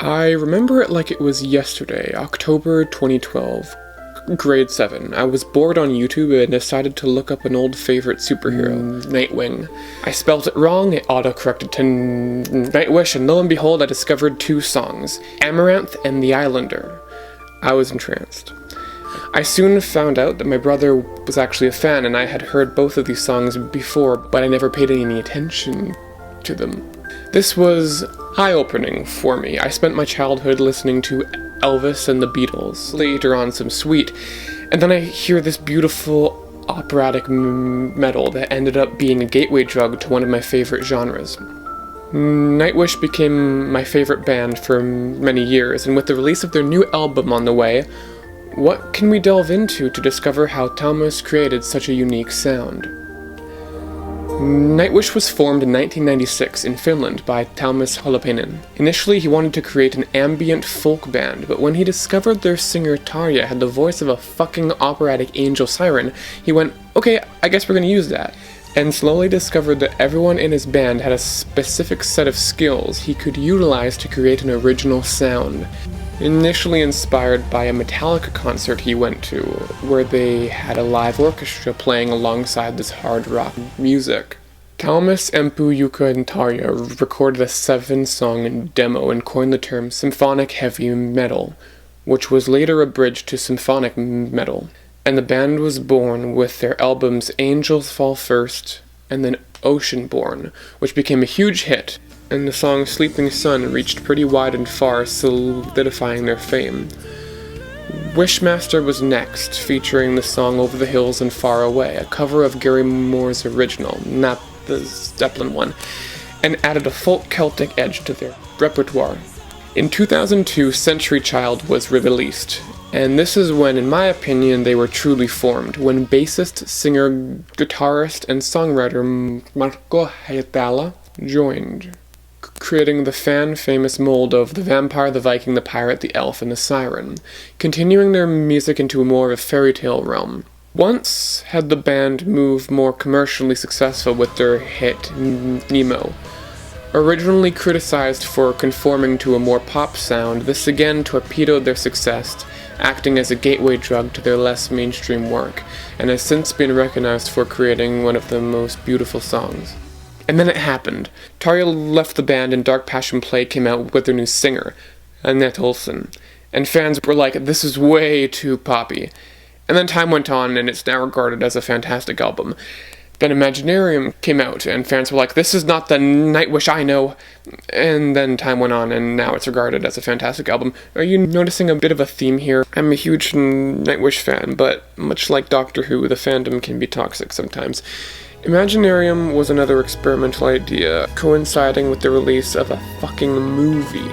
I remember it like it was yesterday, October 2012, grade 7. I was bored on YouTube and decided to look up an old favorite superhero, Nightwing. I spelt it wrong, it autocorrected to Nightwish, and lo and behold, I discovered 2 songs, Amaranth and The Islander. I was entranced. I soon found out that my brother was actually a fan, and I had heard both of these songs before, but I never paid any attention to them. This was eye-opening for me. I spent my childhood listening to Elvis and the Beatles, later on some Sweet, and then I hear this beautiful operatic metal that ended up being a gateway drug to one of my favorite genres. Nightwish became my favorite band for many years, and with the release of their new album on the way, what can we delve into to discover how Tuomas created such a unique sound? Nightwish was formed in 1996 in Finland by Tuomas Holopainen. Initially, he wanted to create an ambient folk band, but when he discovered their singer Tarja had the voice of a fucking operatic angel siren, he went, okay, I guess we're gonna use that, and slowly discovered that everyone in his band had a specific set of skills he could utilize to create an original sound. Initially inspired by a Metallica concert he went to, where they had a live orchestra playing alongside this hard rock music. Tuomas, Empu, Jukka, and Tarja recorded a 7-song demo and coined the term Symphonic Heavy Metal, which was later abridged to Symphonic Metal, and the band was born with their albums Angels Fall First and then Oceanborn, which became a huge hit, and the song Sleeping Sun reached pretty wide and far, solidifying their fame. Wishmaster was next, featuring the song Over the Hills and Far Away, a cover of Gary Moore's original, not the Zeppelin one, and added a folk Celtic edge to their repertoire. In 2002, Century Child was released, and this is when, in my opinion, they were truly formed, when bassist, singer, guitarist, and songwriter Marko Haitala joined, creating the fan-famous mold of the vampire, the Viking, the pirate, the elf, and the siren, continuing their music into more of a fairy tale realm. Once had the band move more commercially successful with their hit Nemo. Originally criticized for conforming to a more pop sound, this again torpedoed their success, acting as a gateway drug to their less mainstream work, and has since been recognized for creating one of the most beautiful songs. And then it happened. Tarja left the band and Dark Passion Play came out with their new singer, Annette Olsen. And fans were like, this is way too poppy. And then time went on and it's now regarded as a fantastic album. Then Imaginarium came out and fans were like, this is not the Nightwish I know. And then time went on and now it's regarded as a fantastic album. Are you noticing a bit of a theme here? I'm a huge Nightwish fan, but much like Doctor Who, the fandom can be toxic sometimes. Imaginarium was another experimental idea, coinciding with the release of a fucking movie.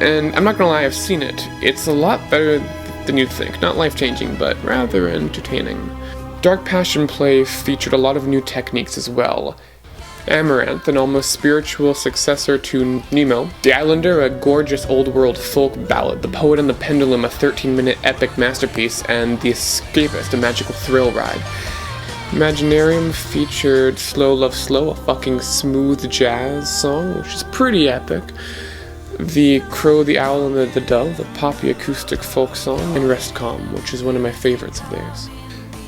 And I'm not gonna lie, I've seen it. It's a lot better than you'd think. Not life-changing, but rather entertaining. Dark Passion Play featured a lot of new techniques as well. Amaranth, an almost spiritual successor to Nemo. The Islander, a gorgeous old-world folk ballad. The Poet and the Pendulum, a 13-minute epic masterpiece. And The Escapist, a magical thrill ride. Imaginarium featured Slow Love Slow, a fucking smooth jazz song, which is pretty epic. The Crow, the Owl, and the Dove, a poppy acoustic folk song, and Rest Calm, which is one of my favorites of theirs.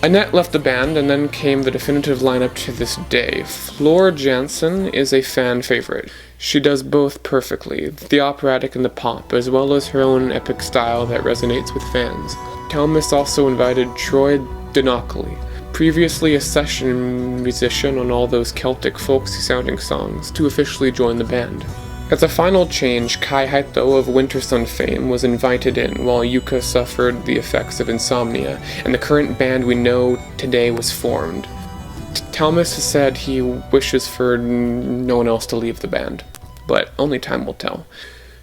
Annette left the band, and then came the definitive lineup to this day. Flor Jansen is a fan favorite. She does both perfectly, the operatic and the pop, as well as her own epic style that resonates with fans. Tuomas also invited Troy Dinocoli, previously a session musician on all those Celtic folksy sounding songs, to officially join the band. As a final change, Kai Haito of Wintersun fame was invited in, while Jukka suffered the effects of insomnia, and the current band we know today was formed. Tuomas has said he wishes for no one else to leave the band, but only time will tell.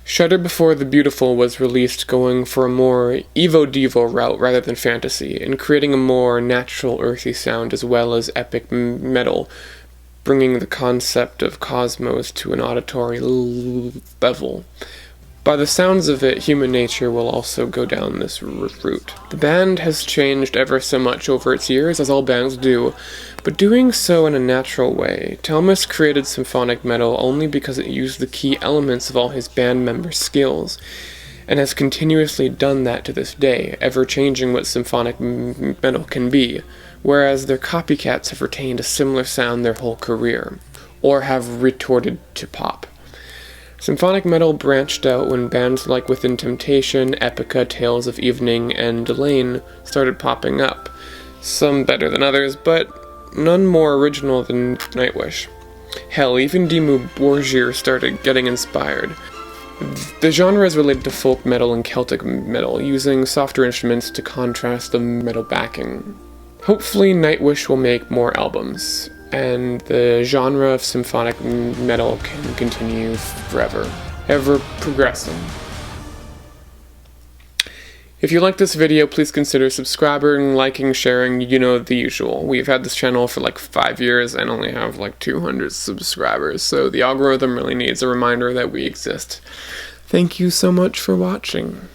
Shudder Before the Beautiful was released, going for a more Evo-Devo route rather than fantasy, and creating a more natural earthy sound as well as epic metal, bringing the concept of cosmos to an auditory level. By the sounds of it, Human Nature will also go down this route. The band has changed ever so much over its years, as all bands do, but doing so in a natural way. Tuomas created Symphonic Metal only because it used the key elements of all his band members' skills, and has continuously done that to this day, ever changing what Symphonic Metal can be, whereas their copycats have retained a similar sound their whole career, or have retorted to pop. Symphonic Metal branched out when bands like Within Temptation, Epica, Tales of Evening, and Delane started popping up. Some better than others, but none more original than Nightwish. Hell, even Dimmu Borgir started getting inspired. The genre is related to folk metal and Celtic metal, using softer instruments to contrast the metal backing. Hopefully Nightwish will make more albums, and the genre of symphonic metal can continue forever, ever progressing. If you like this video, please consider subscribing, liking, sharing, you know, the usual. We've had this channel for like 5 years and only have like 200 subscribers, so the algorithm really needs a reminder that we exist. Thank you so much for watching.